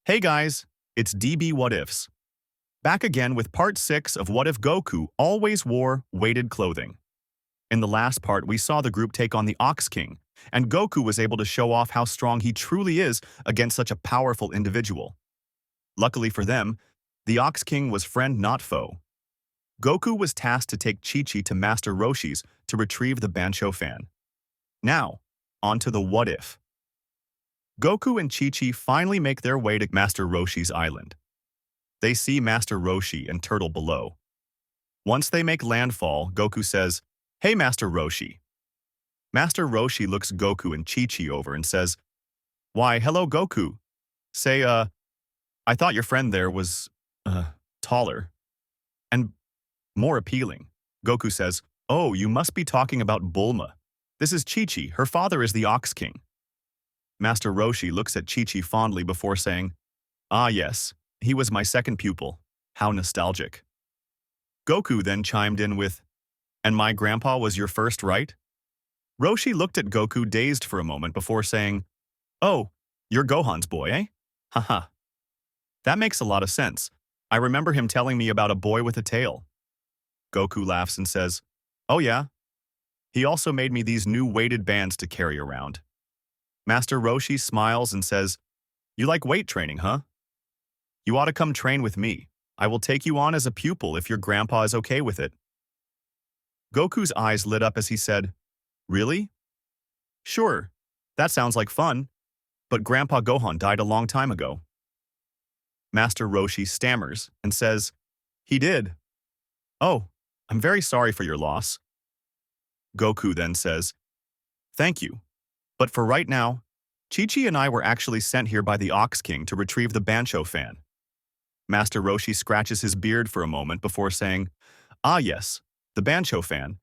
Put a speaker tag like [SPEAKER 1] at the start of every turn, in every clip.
[SPEAKER 1] Hey guys, it's DBWhatIfs. Back again with part 6 of What If Goku Always Wore Weighted Clothing. In the last part, we saw the group take on the Ox King, and Goku was able to show off how strong he truly is against such a powerful individual. Luckily for them, the Ox King was friend not foe. Goku was tasked to take Chi-Chi to Master Roshi's to retrieve the Bancho fan. Now, on to the what if. Goku and Chi-Chi finally make their way to Master Roshi's island. They see Master Roshi and Turtle below. Once they make landfall, Goku says, "Hey, Master Roshi." Master Roshi looks Goku and Chi-Chi over and says, "Why, hello, Goku. Say, I thought your friend there was, taller and more appealing." Goku says, "Oh, you must be talking about Bulma. This is Chi-Chi. Her father is the Ox King." Master Roshi looks at Chi-Chi fondly before saying, "Ah yes, he was my second pupil. How nostalgic." Goku then chimed in with, "And my grandpa was your first, right?" Roshi looked at Goku dazed for a moment before saying, "Oh, you're Gohan's boy, eh? Haha. That makes a lot of sense. I remember him telling me about a boy with a tail." Goku laughs and says, "Oh yeah? He also made me these new weighted bands to carry around." Master Roshi smiles and says, "You like weight training, huh? You ought to come train with me. I will take you on as a pupil if your grandpa is okay with it." Goku's eyes lit up as he said, "Really? Sure, that sounds like fun, but Grandpa Gohan died a long time ago." Master Roshi stammers and says, "He did. Oh, I'm very sorry for your loss." Goku then says, "Thank you. But for right now, Chi-Chi and I were actually sent here by the Ox King to retrieve the Bancho fan." Master Roshi scratches his beard for a moment before saying, "Ah yes, the Bancho fan.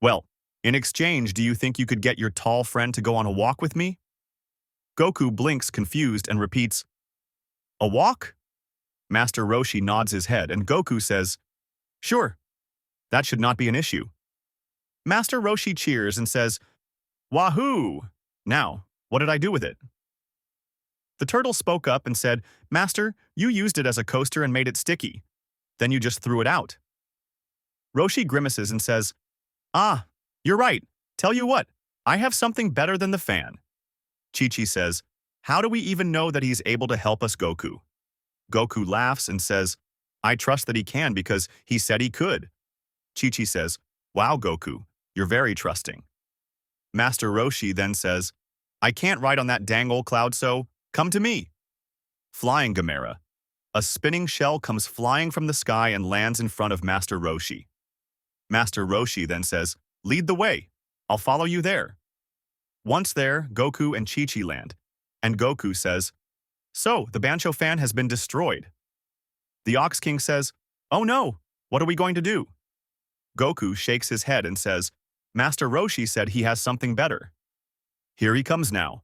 [SPEAKER 1] Well, in exchange, do you think you could get your tall friend to go on a walk with me?" Goku blinks confused and repeats, "A walk?" Master Roshi nods his head and Goku says, "Sure, that should not be an issue." Master Roshi cheers and says, "Wahoo! Now, what did I do with it?" The turtle spoke up and said, "Master, you used it as a coaster and made it sticky. Then you just threw it out." Roshi grimaces and says, "Ah, you're right. Tell you what, I have something better than the fan." Chi-Chi says, "How do we even know that he's able to help us, Goku?" Goku laughs and says, "I trust that he can because he said he could." Chi-Chi says, "Wow, Goku, you're very trusting." Master Roshi then says, "I can't ride on that dang old cloud, so come to me." Flying Gamera. A spinning shell comes flying from the sky and lands in front of Master Roshi. Master Roshi then says, "Lead the way. I'll follow you there." Once there, Goku and Chi-Chi land, and Goku says, "So, the Bancho fan has been destroyed." The Ox King says, "Oh no, what are we going to do?" Goku shakes his head and says, "Master Roshi said he has something better." Here he comes now.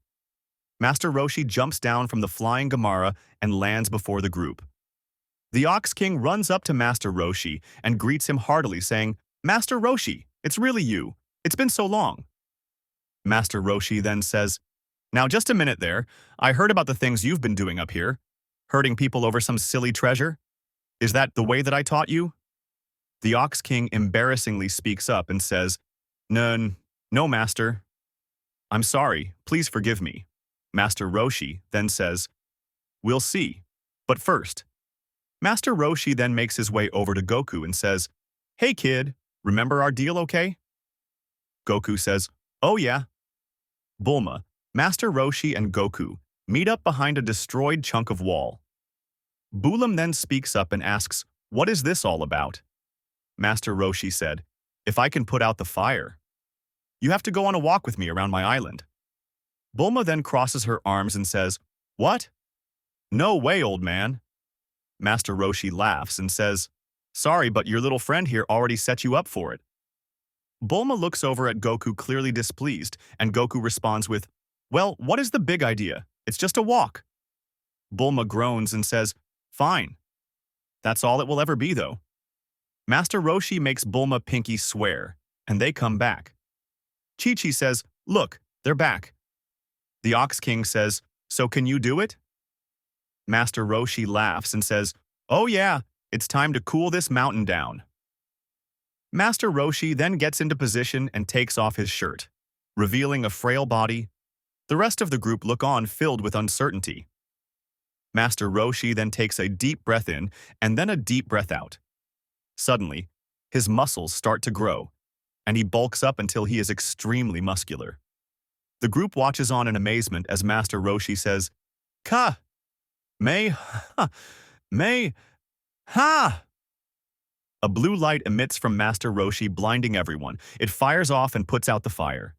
[SPEAKER 1] Master Roshi jumps down from the flying Gamera and lands before the group. The Ox King runs up to Master Roshi and greets him heartily, saying, "Master Roshi, it's really you. It's been so long." Master Roshi then says, "Now just a minute there. I heard about the things you've been doing up here. Hurting people over some silly treasure. Is that the way that I taught you?" The Ox King embarrassingly speaks up and says, No, Master. I'm sorry. Please forgive me." Master Roshi then says, "We'll see. But first." Master Roshi then makes his way over to Goku and says, "Hey kid, remember our deal, okay?" Goku says, "Oh yeah." Bulma, Master Roshi and Goku meet up behind a destroyed chunk of wall. Bulim then speaks up and asks, "What is this all about?" Master Roshi said, "If I can put out the fire, you have to go on a walk with me around my island." Bulma then crosses her arms and says, "What? No way, old man." Master Roshi laughs and says, "Sorry, but your little friend here already set you up for it." Bulma looks over at Goku clearly displeased, and Goku responds with, "Well, what is the big idea? It's just a walk." Bulma groans and says, "Fine. That's all it will ever be, though." Master Roshi makes Bulma Pinky swear, and they come back. Chi-Chi says, "Look, they're back." The Ox King says, "So can you do it?" Master Roshi laughs and says, "Oh yeah, it's time to cool this mountain down." Master Roshi then gets into position and takes off his shirt, revealing a frail body. The rest of the group look on, filled with uncertainty. Master Roshi then takes a deep breath in and then a deep breath out. Suddenly, his muscles start to grow, and he bulks up until he is extremely muscular. The group watches on in amazement as Master Roshi says, "Ka! May! Ha! May! Ha!" A blue light emits from Master Roshi, blinding everyone. It fires off and puts out the fire.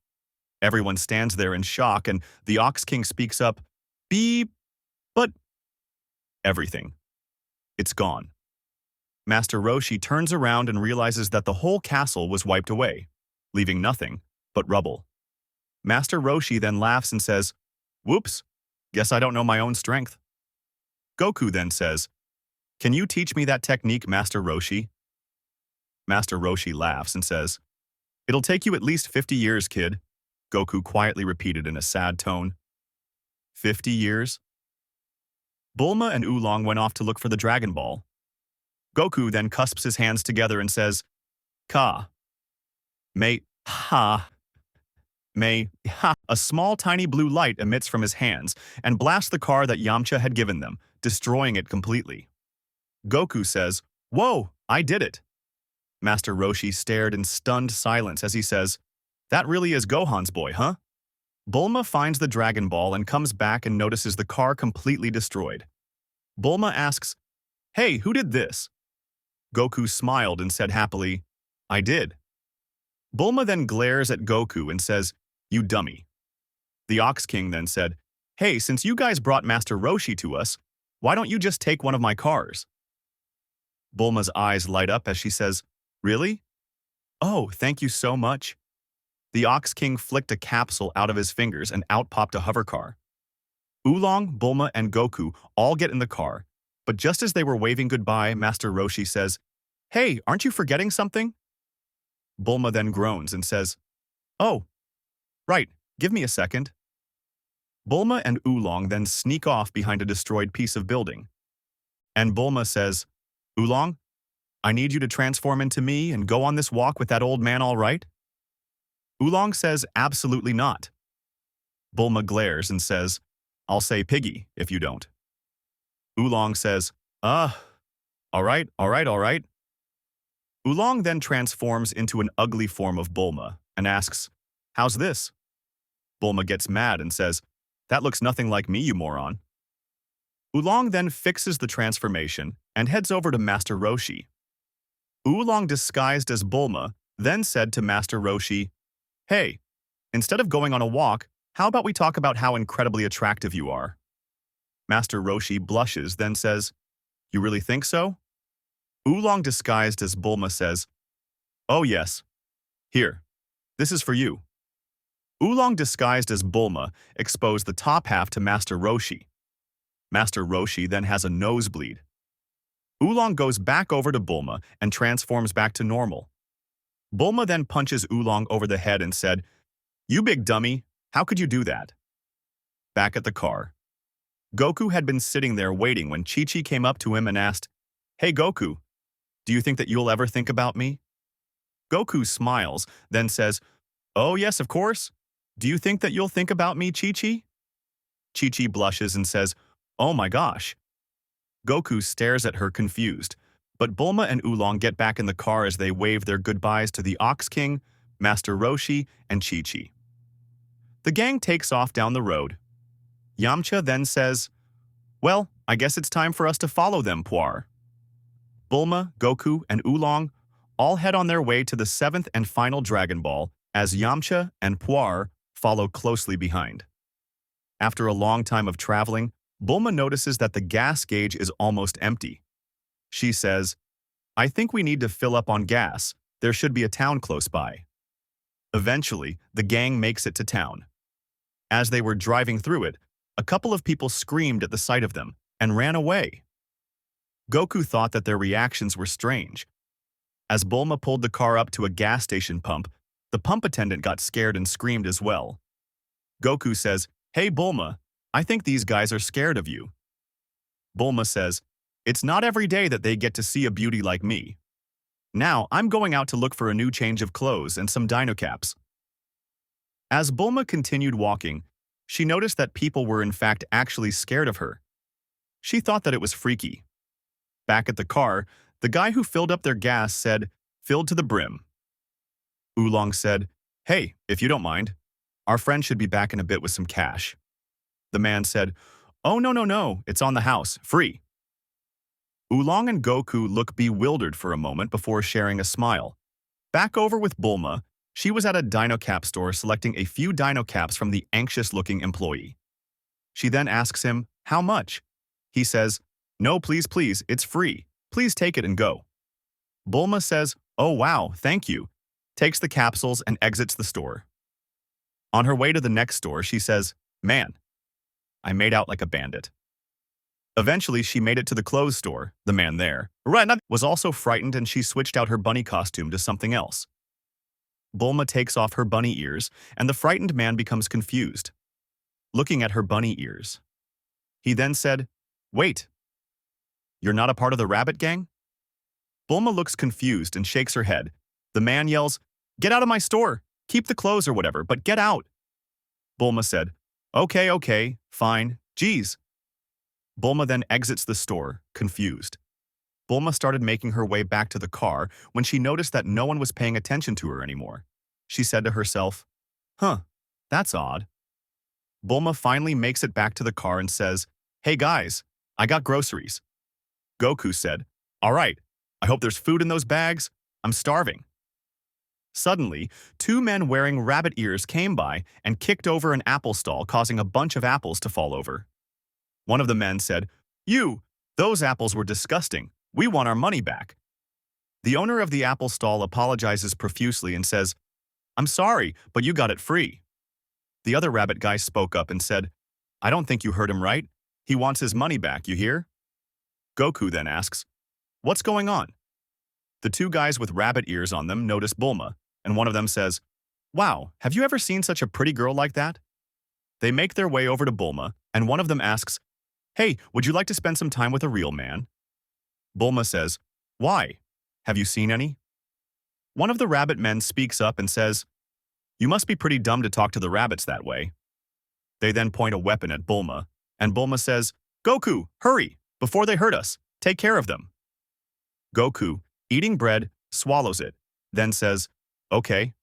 [SPEAKER 1] Everyone stands there in shock, and the Ox King speaks up, "Beep, but..." Everything. It's gone. Master Roshi turns around and realizes that the whole castle was wiped away, leaving nothing but rubble. Master Roshi then laughs and says, "Whoops, guess I don't know my own strength." Goku then says, "Can you teach me that technique, Master Roshi?" Master Roshi laughs and says, "It'll take you at least 50 years, kid," Goku quietly repeated in a sad tone. 50 years? Bulma and Oolong went off to look for the Dragon Ball. Goku then cusps his hands together and says, "Ka. May, ha. May, ha." A small tiny blue light emits from his hands and blasts the car that Yamcha had given them, destroying it completely. Goku says, "Whoa, I did it." Master Roshi stared in stunned silence as he says, "That really is Gohan's boy, huh?" Bulma finds the Dragon Ball and comes back and notices the car completely destroyed. Bulma asks, "Hey, who did this?" Goku smiled and said happily, "I did." Bulma then glares at Goku and says, "You dummy." The Ox King then said, "Hey, since you guys brought Master Roshi to us, why don't you just take one of my cars?" Bulma's eyes light up as she says, "Really? Oh, thank you so much." The Ox King flicked a capsule out of his fingers and out popped a hover car. Oolong, Bulma, and Goku all get in the car, but just as they were waving goodbye, Master Roshi says, "Hey, aren't you forgetting something?" Bulma then groans and says, "Oh, right, give me a second." Bulma and Oolong then sneak off behind a destroyed piece of building. And Bulma says, "Oolong, I need you to transform into me and go on this walk with that old man, all right?" Oolong says, "Absolutely not." Bulma glares and says, "I'll say piggy if you don't." Oolong says, all right, all right, all right." Oolong then transforms into an ugly form of Bulma and asks, "How's this?" Bulma gets mad and says, "That looks nothing like me, you moron." Oolong then fixes the transformation and heads over to Master Roshi. Oolong, disguised as Bulma, then said to Master Roshi, "Hey, instead of going on a walk, how about we talk about how incredibly attractive you are?" Master Roshi blushes, then says, "You really think so?" Oolong, disguised as Bulma, says, "Oh yes. Here, this is for you." Oolong, disguised as Bulma, exposed the top half to Master Roshi. Master Roshi then has a nosebleed. Oolong goes back over to Bulma and transforms back to normal. Bulma then punches Oolong over the head and said, "You big dummy, how could you do that?" Back at the car, Goku had been sitting there waiting when Chi-Chi came up to him and asked, "Hey Goku, do you think that you'll ever think about me?" Goku smiles, then says, "Oh yes, of course. Do you think that you'll think about me, Chi-Chi?" Chi-Chi blushes and says, "Oh my gosh." Goku stares at her confused, but Bulma and Oolong get back in the car as they wave their goodbyes to the Ox King, Master Roshi, and Chi-Chi. The gang takes off down the road. Yamcha then says, "Well, I guess it's time for us to follow them, Puar." Bulma, Goku, and Oolong all head on their way to the 7th and final Dragon Ball as Yamcha and Puar follow closely behind. After a long time of traveling, Bulma notices that the gas gauge is almost empty. She says, "I think we need to fill up on gas. There should be a town close by." Eventually, the gang makes it to town. As they were driving through it, a couple of people screamed at the sight of them and ran away. Goku thought that their reactions were strange. As Bulma pulled the car up to a gas station pump, the pump attendant got scared and screamed as well. Goku says, "Hey Bulma, I think these guys are scared of you." Bulma says, "It's not every day that they get to see a beauty like me. Now, I'm going out to look for a new change of clothes and some dino caps." As Bulma continued walking, she noticed that people were in fact actually scared of her. She thought that it was freaky. Back at the car, the guy who filled up their gas said, "Filled to the brim." Oolong said, "Hey, if you don't mind, our friend should be back in a bit with some cash." The man said, "Oh, no, no, no, it's on the house, free." Oolong and Goku look bewildered for a moment before sharing a smile. Back over with Bulma, she was at a dino cap store selecting a few dino caps from the anxious-looking employee. She then asks him, "How much?" He says, "No, please, please, it's free. Please take it and go." Bulma says, "Oh wow, thank you," takes the capsules and exits the store. On her way to the next store, she says, "Man, I made out like a bandit." Eventually, she made it to the clothes store. The man there was also frightened and she switched out her bunny costume to something else. Bulma takes off her bunny ears and the frightened man becomes confused, looking at her bunny ears. He then said, "Wait, you're not a part of the rabbit gang?" Bulma looks confused and shakes her head. The man yells, "Get out of my store! Keep the clothes or whatever, but get out!" Bulma said, Okay, fine, geez." Bulma then exits the store, confused. Bulma started making her way back to the car when she noticed that no one was paying attention to her anymore. She said to herself, "Huh, that's odd." Bulma finally makes it back to the car and says, "Hey guys, I got groceries." Goku said, "All right, I hope there's food in those bags. I'm starving." Suddenly, two men wearing rabbit ears came by and kicked over an apple stall, causing a bunch of apples to fall over. One of the men said, Those apples were disgusting. We want our money back." The owner of the apple stall apologizes profusely and says, "I'm sorry, but you got it free." The other rabbit guy spoke up and said, "I don't think you heard him right. He wants his money back, you hear?" Goku then asks, "What's going on?" The two guys with rabbit ears on them notice Bulma, and one of them says, "Wow, have you ever seen such a pretty girl like that?" They make their way over to Bulma, and one of them asks, "Hey, would you like to spend some time with a real man?" Bulma says, "Why? Have you seen any?" One of the rabbit men speaks up and says, "You must be pretty dumb to talk to the rabbits that way." They then point a weapon at Bulma, and Bulma says, "Goku, hurry, before they hurt us. Take care of them." Goku, eating bread, swallows it, then says, "Okay."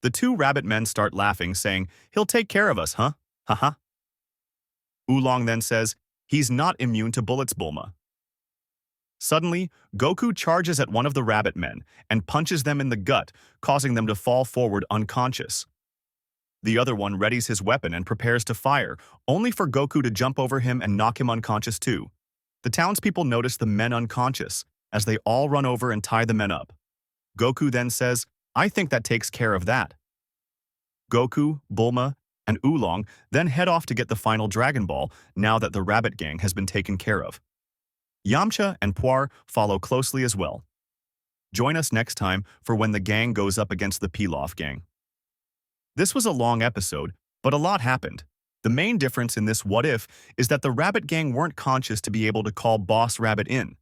[SPEAKER 1] The two rabbit men start laughing, saying, "He'll take care of us, huh? Haha." Oolong then says, "He's not immune to bullets, Bulma." Suddenly, Goku charges at one of the rabbit men and punches them in the gut, causing them to fall forward unconscious. The other one readies his weapon and prepares to fire, only for Goku to jump over him and knock him unconscious too. The townspeople notice the men unconscious, as they all run over and tie the men up. Goku then says, "I think that takes care of that." Goku, Bulma, and Oolong then head off to get the final Dragon Ball now that the rabbit gang has been taken care of. Yamcha and Puar follow closely as well. Join us next time for when the gang goes up against the Pilaf gang. This was a long episode, but a lot happened. The main difference in this What If is that the rabbit gang weren't conscious to be able to call Boss Rabbit in.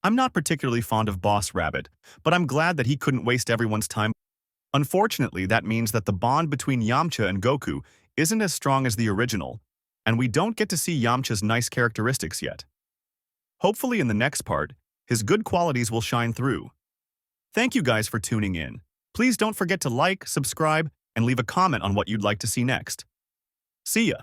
[SPEAKER 1] I'm not particularly fond of Boss Rabbit, but I'm glad that he couldn't waste everyone's time. Unfortunately, that means that the bond between Yamcha and Goku isn't as strong as the original, and we don't get to see Yamcha's nice characteristics yet. Hopefully in the next part, his good qualities will shine through. Thank you guys for tuning in. Please don't forget to like, subscribe, and leave a comment on what you'd like to see next. See ya!